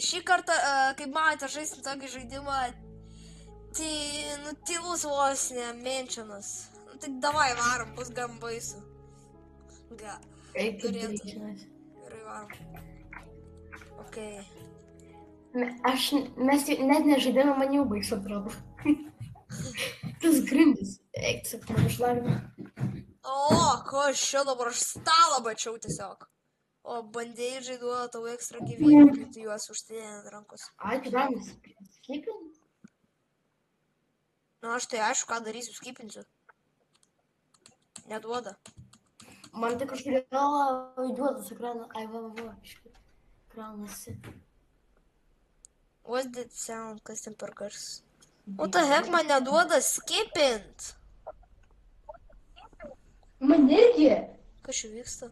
šį kartą, kaip matėte, žaisim tokį žaidimą, tai, tylus vos ne, menšinas. Tai davai varom, bus gan baisu. Gerai, Gerai varom. Okei. mes net nežaidėme, man jau baisu atrodo. Tas grimis. Eik, sakau, man išlavina. O, ko aš čia dabar, aš stalą bačiau tiesiog. O bandėjai duoda tau ekstra gyvybę, kai tu juos užsidėjai ant rankos. Ačiū, damas. Skipin? Aš tai aišku, ką darysiu, skipinsiu. Neduoda. Man tai kažkodėl duodas ekraną. Ai, va. Ekranas. What's that sound, kas ten per garsas? What the heck, man neduoda skipint. Man irgi. Kas čia vyksta?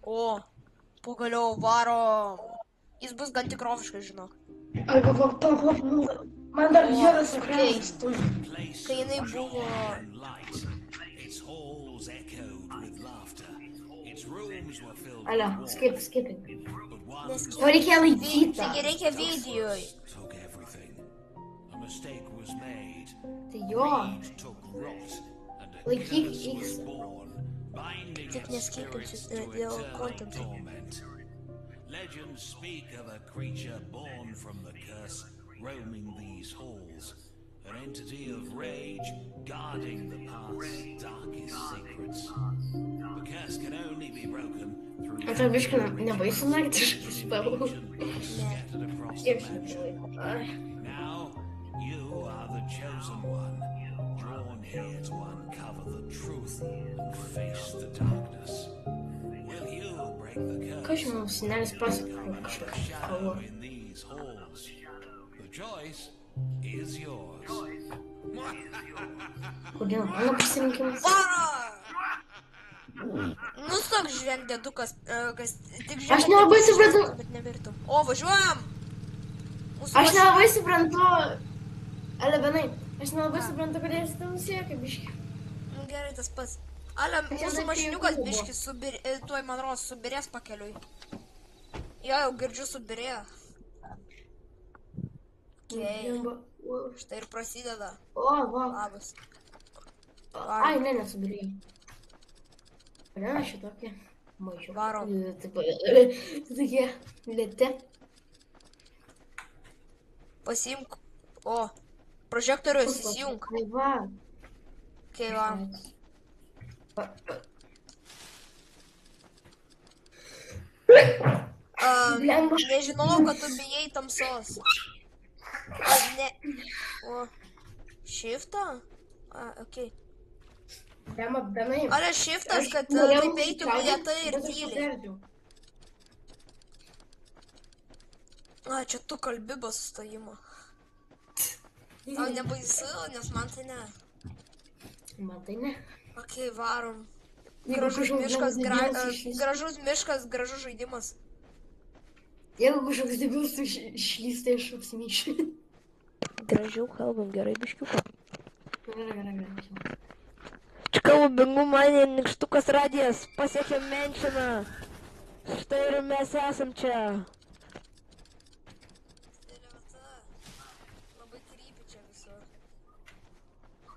O, pagaliau varom. Jis bus gan tikroviškas, žinok. Ai, man dar geras ekranas turi. Kai jinai buvo... Alio, skipin. O reikia laikyti. Taigi reikia videoj. Tai jo. Laikyk X. Tik neskipinsiu dėl kontento. Legends speak of a creature born from the curse, roaming these halls. An entity of rage, guarding the past's darkest secrets. The curse can only be broken through... A to biškai nebaisu naktiškai spalvų. Now, you are the chosen one, drawn here to uncover the truth and face the darkness. Will you break the curse? Ką čia mums senelis pasakojo kažkokią kalbą? In these halls, the choice is yours. Kodėl mano pasirinkimas? Varo! Nustok žiūrėk, dėdukas, kas tik žiūrėk. Aš nelabai suprantu. Bet nevirtum. O, važiuojam! Aš nelabai suprantu. Ale, Benai, aš nelabai suprantu, kodėl jis tam siekia biškį. Gerai, tas pats. Ale, mūsų mašiniukas biškis tuoj, man rodos, subirės pakeliui. Jo, jau girdžiu subirėjo. Štai ir prasideda. O, va. Labas. Ai, ne, nesubirėjai. Kodėl aš šitokie maišiu? Varom. Tokie lėti. Pasiimk. O, prožektorius įsijunk. Ai, va. Kai va. Nežinau, kad tu bijai tamsos. Ne. O. Shiftą? Okei. Benai. Ale shiftas, kad taip eitum lėtai ir tyliai. Čia tu kalbi be sustojimo. Tau nebaisu, nes man tai ne. Man tai ne. Okei, varom. Gražus miškas, gražus žaidimas. Jeigu kažkoks debilas išlys, tai aš apsimyšiu. Gražiau kalbam, gerai biškiuką. Gerai. Čia kalbingų manė nykštukas radijas, pasiekė menšiną. Štai ir mes esam čia. Labai krypi čia visur.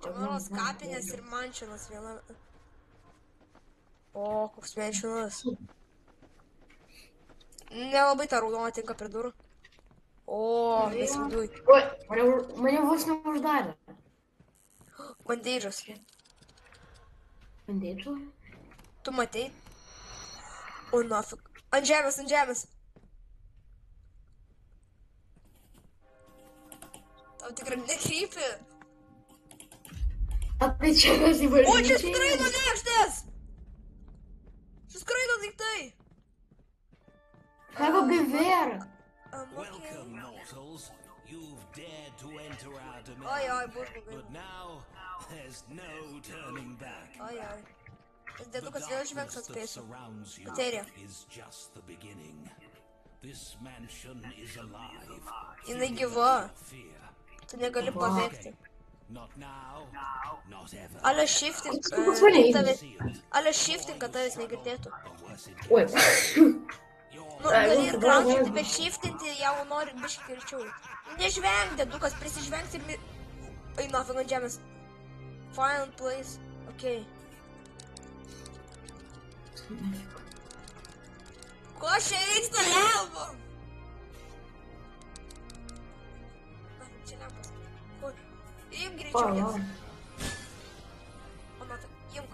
Čia manos kapinės ir manšinas viena. O, koks menšinas. Nelabai ta raudona tinka prie durų. O, mes viduj. Oi, mane vos neuždarė. Bandėdžas. Bandėdžą? Tu matei? O, nafik. Ant žemės. Tau tikrai nekrypi. A tai čia mes įvairiai. O, čia skraido lėkštės! Čia skraido daiktai. Ką gyvėra? Welcome, mortals. You've dared to enter our domain. Oi, bužbugai. But now there's no turning back. Oi. Tas dėdukas vėl žvengs atspėsiu. Surrounds you Katerija. is just the beginning. This mansion is alive. Jinai gyva. Fear. Tu negali pabėgti. Not now, not ever. Ale shifting, Pasvaliai. ale shifting, kad tavęs negirdėtų. Or worse it Oi. Nu, gali ir dabar kraunti, vėlgi. bet shiftinti jau nori biškai arčiau. Nežveng, dedukas, prisižvengti ir... Ai, nafig ant žemės. Final place. Okei. Ko čia vyksta, lemba? Na, čia lempas. Kur? Imk greičiau jas. O, nafig, imk.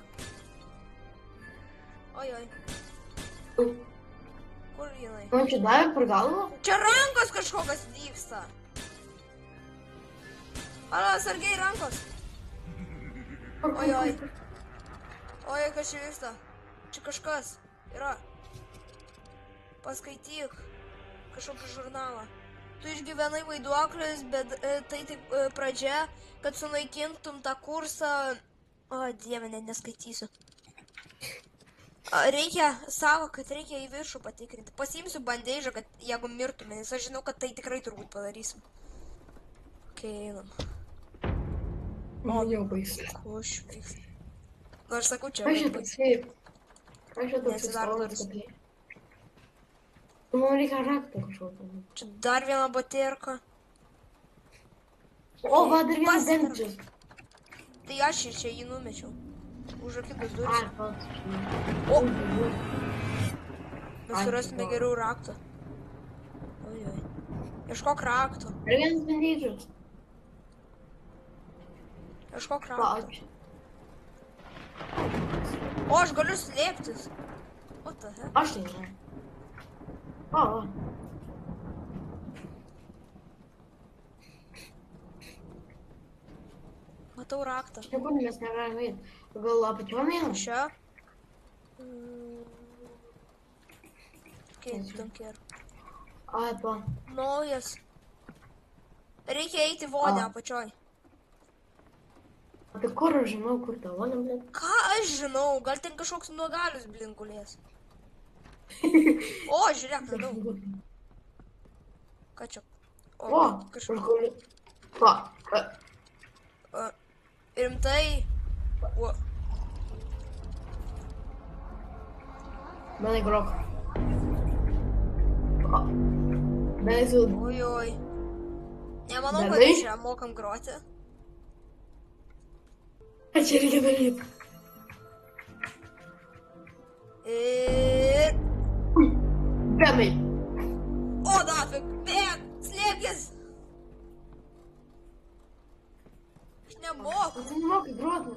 Oi, oi. Oi. Kur jinai? Man čia davė per galvą? Čia rankos kažkokios vyksta. Alo, sargiai rankos. Oi, oi. Oi, kas čia vyksta? Čia kažkas yra. Paskaityk kažkokį žurnalą. Tu išgyvenai vaiduoklius, bet tai tik pradžia, kad sunaikintum tą kursą. O, dieve, net neskaitysiu. Reikia, sako, kad reikia į viršų patikrinti. Pasiimsiu bandėžą, kad jeigu mirtume, nes aš žinau, kad tai tikrai turbūt padarysim. Okei, einam. Man jau baisu. Ko aš vyksta? Nu, aš sakau, čia Aš čia labai toksai. Aš čia toksai Nesidaro stolas, duris. kad tai. Man reikia raktą kažkokio. Čia dar viena baterka. O, va, dar vienas Pasidarau. dengčius. Tai aš ir čia jį numečiau. Užrakintas duris. Ai, pats. O, Oi. mes surasime geriau raktą. Oi, oi. Ieškok rakto. Dar vienas bandėdžius. Ieškok Va, rakto. ačiū. O, aš galiu slėptis. What the heck? Aš tai žinau. O, va. Matau raktą. Niekur mes negalime eiti. Gal apačion einam? Čia. Okay, don't care. Ai, pa. Naujas. Reikia eiti vodę A. apačioj. O tai kur aš žinau, kur ta vonė, blėt? Ką aš žinau, gal ten kažkoks nuogalius blinkulės. O, žiūrėk, radau. Ką čia? O, aš galiu. Va. Rimtai. O, Benai grok. Va. Benai su... oi, oi. Nemanau, kad Benai? čia mokam groti. Ką čia reikia daryti? Ir... Benai. O, nafig, bėg, slėpkis. Aš nemoku. O tu nemokai groti.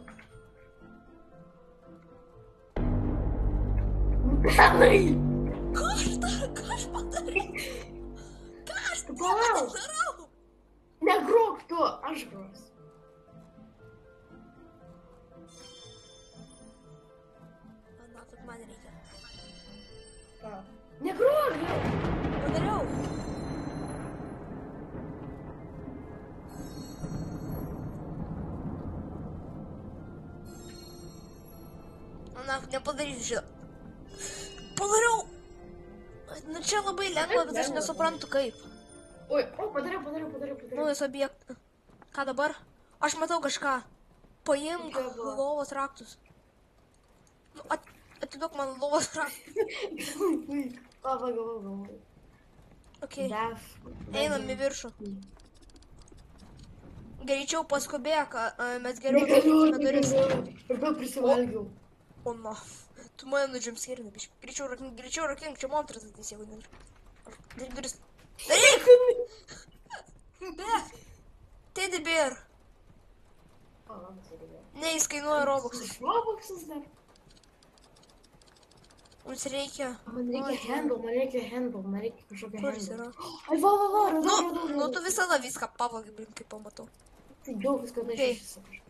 Benai. Ką aš padariau? Ką aš Tu palauk. darau? Negrok tu, aš gros. O, nafig, man reikia. Negrok jau. Padariau. Na, nepadarysiu šitą. Padariau. Nu, čia labai lengva, bet aš nesuprantu kaip. Oi, o, padariau. Naujas objektas. Ką dabar? Aš matau kažką. Paimk Kokia buvo? lovos raktus. Nu, atiduok man lovos raktus. Va, galvoju. Okay. Def. Einam į viršų. Greičiau paskubėk, mes geriau Negaliu, atsakysime duris. Per daug prisivalgiau. O, na. Tu mane nudžiamskėrinai, biškai. Greičiau rakink, čia montras ateis, jeigu nenori. Daryk duris. Daryk! Bėk! Teddy bear. O, labas, Edgar. Ne, jis kainuoja robuxus. Robuxus dar. Mums reikia... Man reikia handle, man reikia kažkokio Kur jis handle. yra? Ai, va, Nu, tu visada viską pavogi, blin, kaip pamatau. Tai džiaugiuosi, kad aš Taip. išsisakau.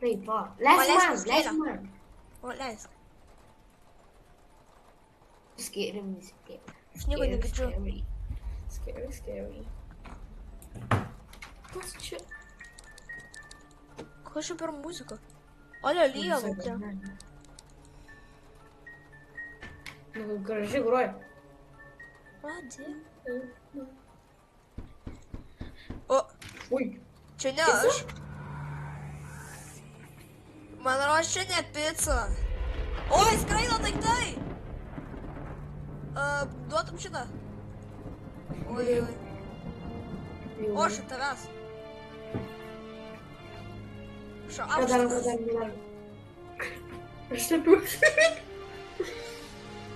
Taip, va. Paleisk Leisk strėlę. man. O, leisk. Scary, scary. Aš nieko negirdžiu. Scary. Kas čia? Kas čia per muziką? Olė, lyja laukia. Nu, gražiai groja. O, dė. O, Ui. čia ne aš. Man rodos, čia ne pica. Oi, skraido daiktai. Duotum šitą. Oi. O, šit tavęs. Ką darom? Aš stepiuosi.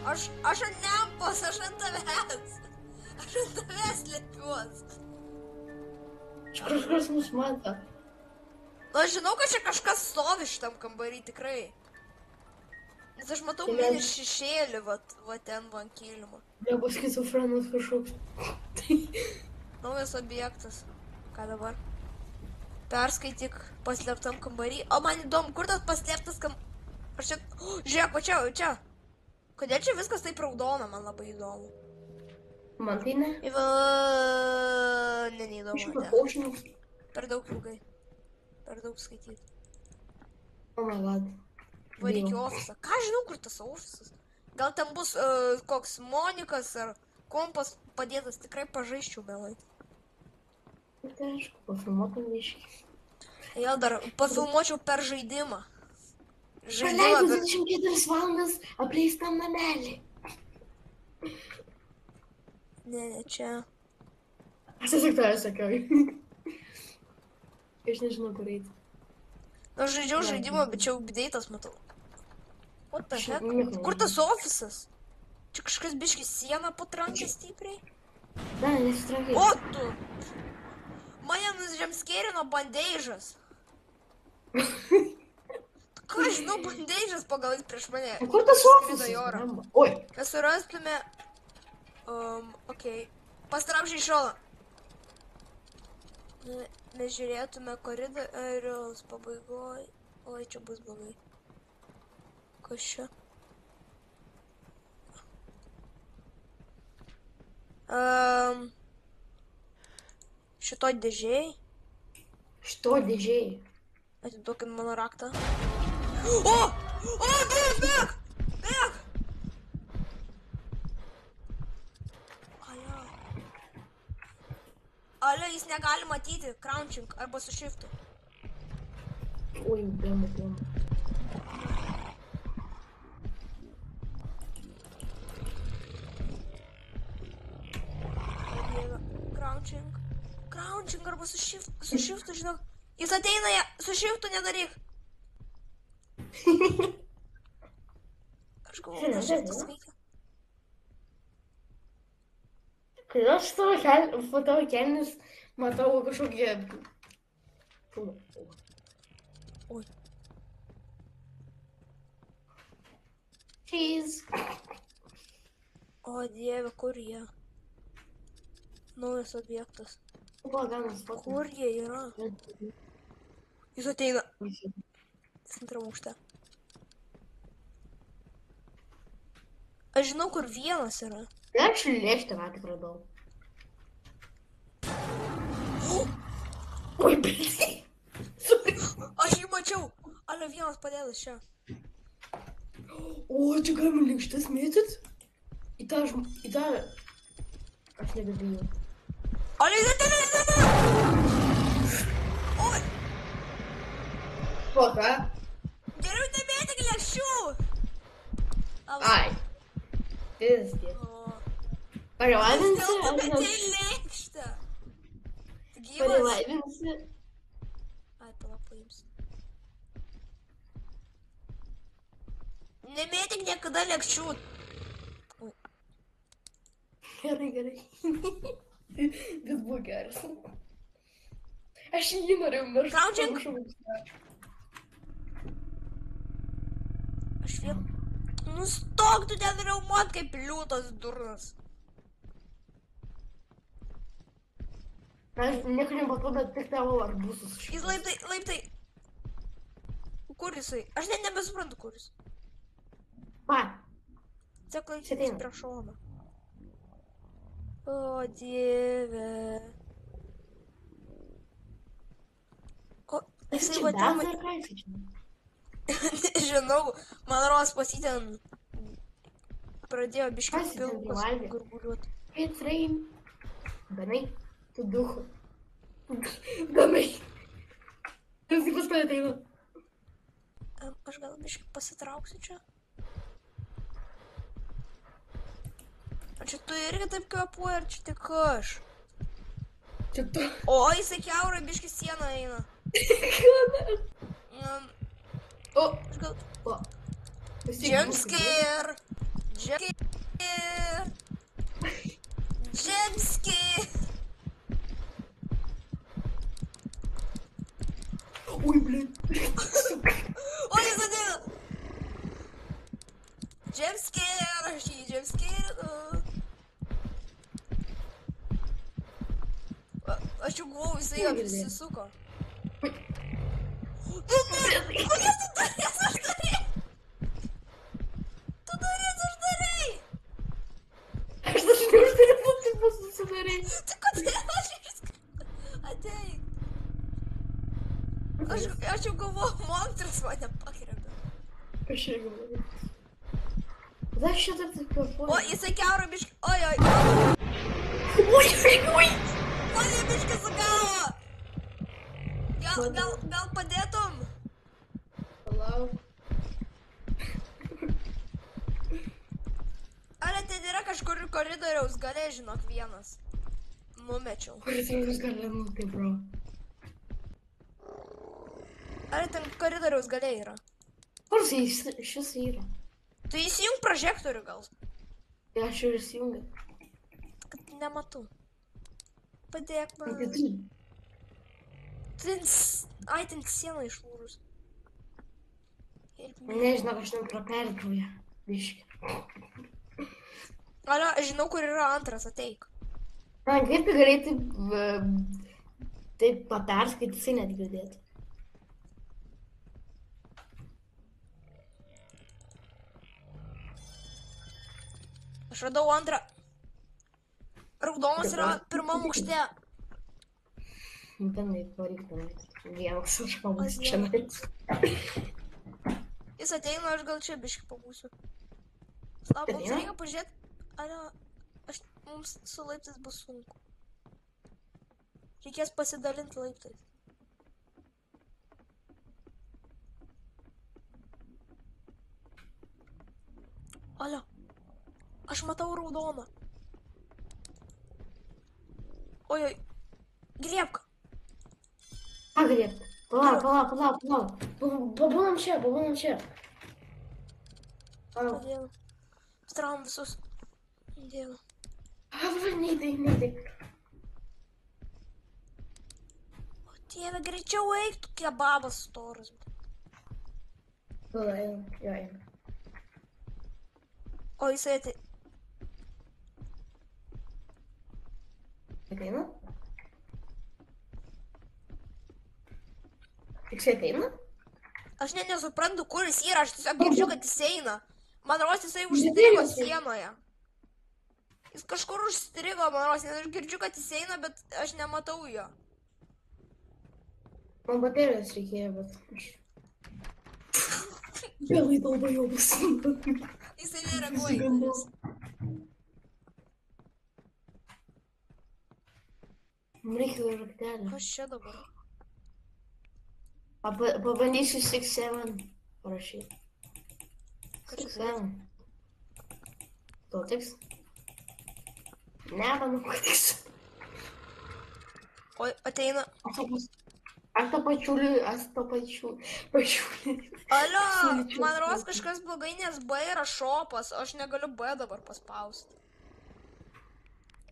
Aš ant lempos, aš ant tavęs. Aš ant tavęs lepiuos. Kažkas mus mato. Nu, aš žinau, kad čia kažkas stovi šitam kambarį, tikrai. Nes aš matau mini šešėlį, va ten ant kilimo. Nebus schizofrenas kažkoks. Naujas objektas. Ką dabar? Perskaityk paslėptam kambarį. O man įdomu, kur tas paslėptas Aš čia... Žiūrėk, va čia. Kodėl čia viskas taip raudona, man labai įdomu. Man tai ne. Neįdomu. Paušinis. Per daug ilgai. Per daug skaityti. O my god. Varyk į ofisą. Ką žinau, kur tas ofisas? Gal ten bus koks Monikas ar kompas padėtas, tikrai pažaisčiau belai. Tai aišku, pafilmuotum viškai. Jo, dar pafilmuočiau per žaidimą. Praleidau 24 valandas apleistam namelį. Ne, čia. Aš tiesiog tavęs sakiau. Aš nežinau, kur eiti. Aš žaidžiau žaidimą, bet čia update'as matau. What the heck? Kur tas ofisas? Čia kažkas biškis sieną patrankė stipriai? Ne, nesitrankė. O tu! Mane nužemskėrino bandeižas. Ką žinau, bandeižas pagal jis prieš mane. Kur tas ofisas? Oi. Mes surastume... Okei. Pastrapžiai šolą. Mes žiūrėtume koridoriaus pabaigoj. Oi, čia bus blogai. Kas čia? Šitoj dėžėj. Šitoj dėžėj. Atiduokit mano raktą. O! Bėk! Alio, jis negali matyti. Crouching arba su shiftu. Oi, bėmu. Crouching arba su shiftu, žinok. Jis ateina, su shiftu nedaryk. Aš galvoju, kad shiftas veikia. Kodėl aš tavo kelnius matau kažkokį... Oi. Cheese. O dieve, kur jie? Naujas objektas. Kur jie yra? Jis ateina. Centram aukšte. Aš žinau, kur vienas yra. Aš lėkštę tik radau. Oi, bėdai. Aš jį mačiau. Alio, vienas padėtas čia. O, čia galima lėkštes mėtyt? Į tą... Aš nebebijau. Alio, jis ateina! Oi! O, ką? Geriau nemėtik lėkščių! Ai. Visgi. Parelaivinsi? Metei lėkštę. Parelaivinsi? Ai, pala paimsi. Nemėtik niekada lėkščių. Gerai. Vis buvo geras. Aš jį norėjau nors. Crouching. Aš vėl... Nustok, tu ten riaumot kaip liūtas durnas. Aš nieko nematau, bet tik tavo arbusus. Jis laiptai. Kur jisai? Aš net nebesuprantu, kur jis. Va. Sako, jis prie šono. O, dieve. O, jisai vadinama... Nežinau, man rodos pas jį ten pradėjo biškį pilkas gurguliuoti. It's rain. Benai, tu duchu. Benai. Jis tik pas mane ateina. Aš gal biškai pasitrauksiu čia. Ar čia tu irgi taip kvepuoji, ar čia tik aš? Čia tu. O, jisai kiaurai biškai sieną eina. O, Aš gal... o. Jumpscare! Jumpscare! Jumpscare! Ой, блин. Ой, я задела! Jumpscare! Jumpscare! Aš jau galvoju, jisai apsisuko. Kokias tu darės aš darėjai? Tu darės aš darėjai! Aš dar neuždarė būti mūsų sudarėjai. Tai kodėl aš išskriau? Ateik. Aš jau galvoju, monstras mane pakrebė. Aš irgi galvoju. Da, aš čia taip kvepuoju. O, jisai kiaurą biškį... Oi. Oi. Mane biškį sugavo. Gal padėtum? Palauk. Ar ten yra kažkur koridoriaus gale, žinok, vienas? Numečiau. Koridoriaus gale, nu tai, bro. Ar ten koridoriaus gale yra? Kur šis yra? Tu įsijung prožektorių gal? Ja, aš jau įsijungiu. Kad nematau. Padėk man. Tai tu. Ai, ten siena išlūžus. Nežinau, aš ten praperkiau ją. Biški. Alio, žinau, kur yra antras, ateik. Na, kaip galėtų taip paperskaityti, jisai net girdėtų. Aš radau antrą. Raudonas yra pirmam aukšte. Benai, pareik tenais. Vienas aš pabūsiu čia nais. Jis ateina, aš gal čia biškį pabūsiu. Slab, mums reikia pažiūrėti. Alio, mums su laiptais bus sunku. Reikės pasidalinti laiptais. Alio, aš matau raudoną. Ojoj, griebk. Ką griebk? Palauk. Pabūnam čia. Dieve. Straum visus. Dieve. Neidai. O Dieve, greičiau eik, tu kebabas storas. Palauk, O jisai ateina? Tiksliai ateina? Aš net nesuprantu, kur jis yra, aš tiesiog girdžiu, kad jis eina. Man rodos, jisai užstrigo sienoje. Jis kažkur užstrigo, man rodos, nes aš girdžiu, kad jis eina, bet aš nematau jo. Man baterijos reikėjo, bet aš... Vėlai dalba jau bus. Jisai nereaguoja. Man reikia raktelį. Kas čia dabar? Pabandysiu 6-7 parašyti. Kas čia 6-7. To tiks? Ne, manau, kad tiks. Oi, ateina. Aš to pačiu. Alio, man rodos kažkas blogai, nes B yra šopas, o aš negaliu B dabar paspausti.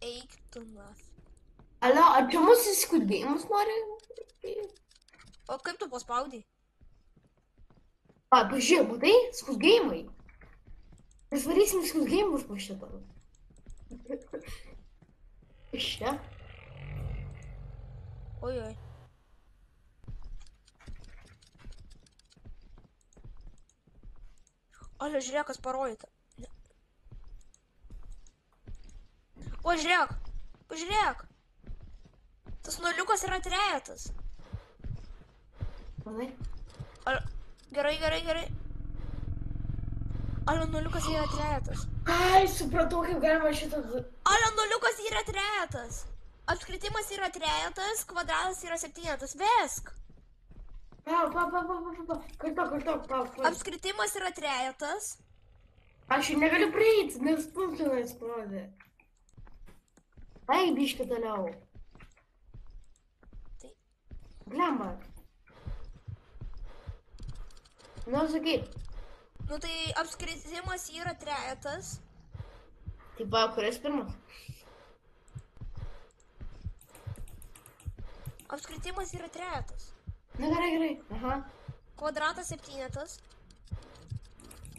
Eik tu nas. Alio, ar čia mūsų įskudėjimus nori? O kaip tu paspaudai? Pažiūrėk, matai, skudėjimai. Mes varysim skudėjimus po šitą. Iš čia? Ojoj. Alio, žiūrėk, kas parodyta. O, pažiūrėk. Tas nuliukas yra trejetas. Manai? Gerai. Alio, nuliukas yra trejetas. Ai, supratau, kaip galima šitą... Alio, nuliukas yra trejetas. Apskritimas yra trejetas, kvadratas yra septynetas. Vesk. Kartok. Apskritimas yra trejetas. Aš ir negaliu prieiti, nes pumpkinai sprogė. Eik biškį toliau. Tai Blemba. Nu, sakyk. Nu tai apskritimas yra trejetas. Tai va, kuris pirmas? Apskritimas yra trejetas. Na, gerai. Aha. Kvadratas septynetas.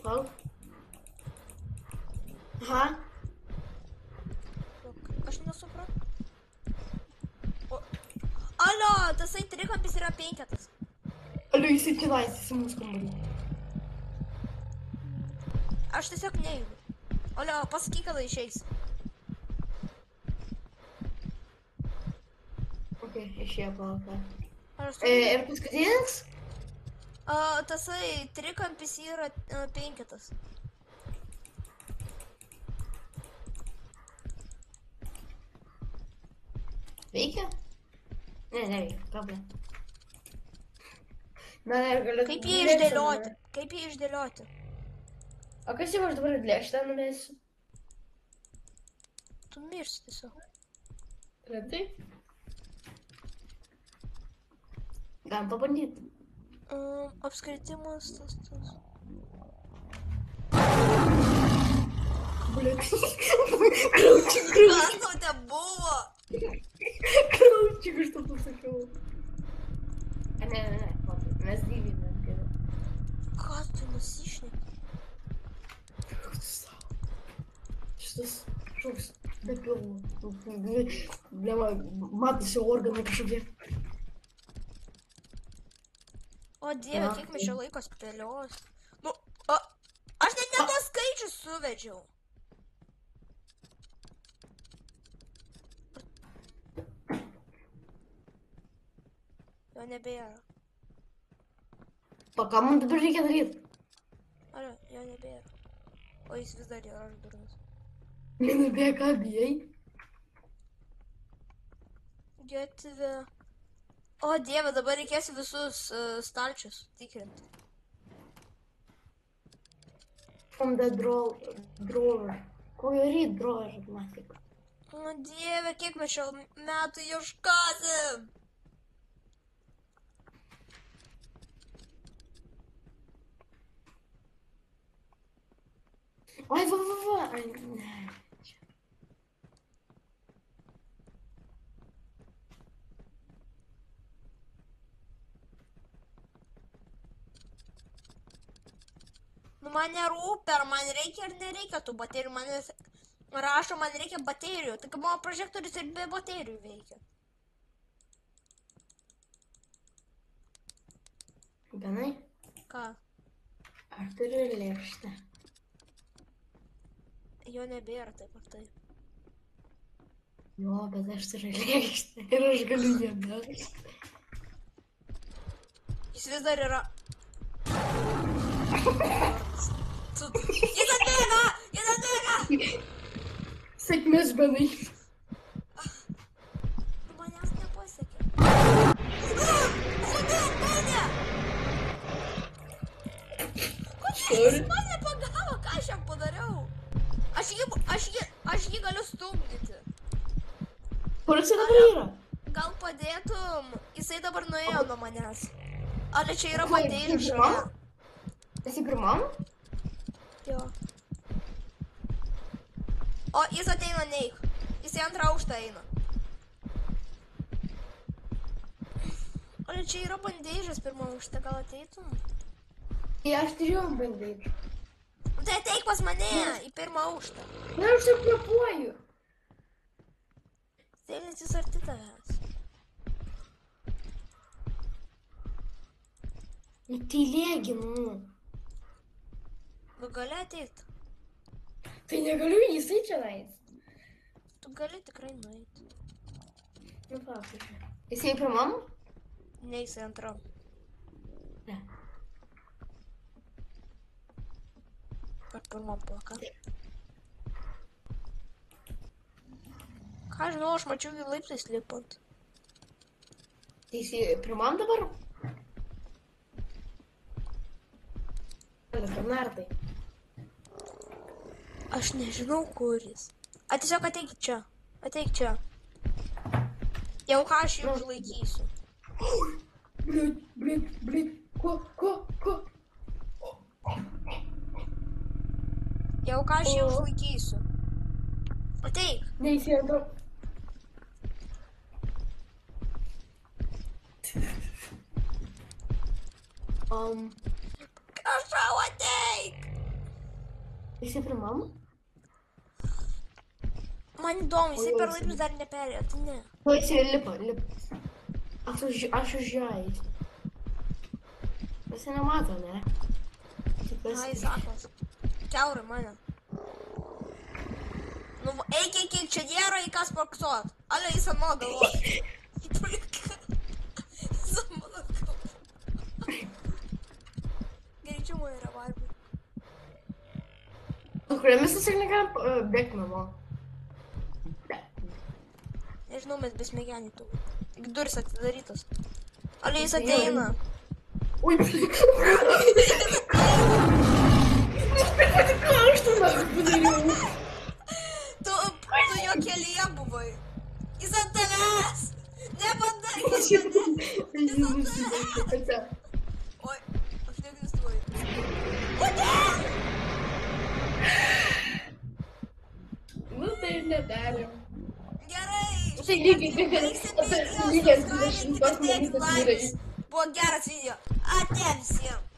Palauk. Aha. Aš nesuprantu. Alio, tasai trikampis yra penketas. Aliu, jisai čia laisvės į mūsų kambarį. Aš tiesiog neįdu. Alio, pasakyk, kada išeis. Ok, išėjo palauk. Ar Ir paskutinis? tasai trikampis yra penketas. Veikia? Ne, neveikia. Kabla. Na, galiu... Kaip jį išdėlioti? Kaip jį išdėlioti? O kas jau aš dabar lėkštę numesiu? Tu mirsi tiesiog. Retai? Galim pabandyti. Apskritimas tas. Blik. Kas tau te buvo? Kraučiuk, aš tau pasakiau. Ne. Mes lyginam. Ką tu nusišneki? Šitas šoks be pilvo. Blema, matosi organai kažkokie. O dieve, kiek mes čia laiko spėlios. Nu, aš net ne tos skaičius suvedžiau. Jo nebėra. Ką man dabar reikia daryti? Ar jo nebėra. O jis vis dar yra aš durnas. Nebėra ką bijai? Getve. O dieve, dabar reikės visus stalčius tikrinti. From the drawer. Kokio ryt drawer, matyk. O dieve, kiek mes čia metų ieškosim. Oi, va. Ai, ne. Nu, man nerūpi, ar man reikia ar nereikia tų baterijų. Man rašo, man reikia baterijų. Tai mano prožektorius ir be baterijų veikia. Benai, Ką? ar turiu lėkštę? Jo nebėra taip ar taip. Jo, bet aš turiu lėkštę ir aš galiu ją mesti. Jis vis dar yra... Jis atbėga! Jis atbėga! Sėkmės, Benai. Tu manęs nepasiekė. Sudėk mane! Kodėl jis mane pagavo? Ką aš jam padariau? Aš jį galiu stumdyti. Kur jis dabar yra? Gal padėtum? Jisai dabar nuėjo nuo manęs. Ar čia yra baterijų šalia? Esi pirmam? Jo. O, jis ateina neik. Jis į antrą aukštą eina. O, čia yra bandėžas pirmą aukštą. Gal ateitum? Tai aš turiu bandyti. Tai ateik pas mane į pirmą aukštą. Na, aš taip kvapuoju. Sėlis jis arti tavęs. Tylėgi, nu. Nu, gali ateit. Tai negaliu, jisai čia nais. Tu gali tikrai nueiti. Nu, pavyzdžiui. Jisai pirmam? Ne, jisai antram. Ne. Ar pirmam plaka. Ką žinau, aš mačiau jį laiptais lipant. Tai jisai pirmam dabar? Bernardai. Aš nežinau, kur jis. A, tiesiog ateik čia. Ateik čia. Jau ką aš jį užlaikysiu. Blit, ko? Jau ką aš jį užlaikysiu. Ateik. Neįsiendu. Prašau, ateik. Jisai prie mamų? Man įdomu, jisai per laiptus dar neperėjo, tai ne. O jisai lipa. Aš už jo eisiu. Jisai nemato, ne? Ai, sakos. Kiaurai mane. Nu, eik, čia nėra į ką spoksot. Ale, jis ant mano galvos. Jis ant mano galvos. Greičiau man yra varbiai. Kuriamis vis tiek negalim bėgti namo. Nežinau, mes besmegenį tu. Tik duris atidarytas. Ale, jis ateina. Ui, aš tu padariau. Tu jo kelyje buvai. Jis ant tavęs. Nebandai, jis ant tavęs. Oi, aš neegzistuoju. Kodėl? Nu tai ir nedarėm. Gerai. Tai lygiai 20 Buvo geras video. Ate visiems.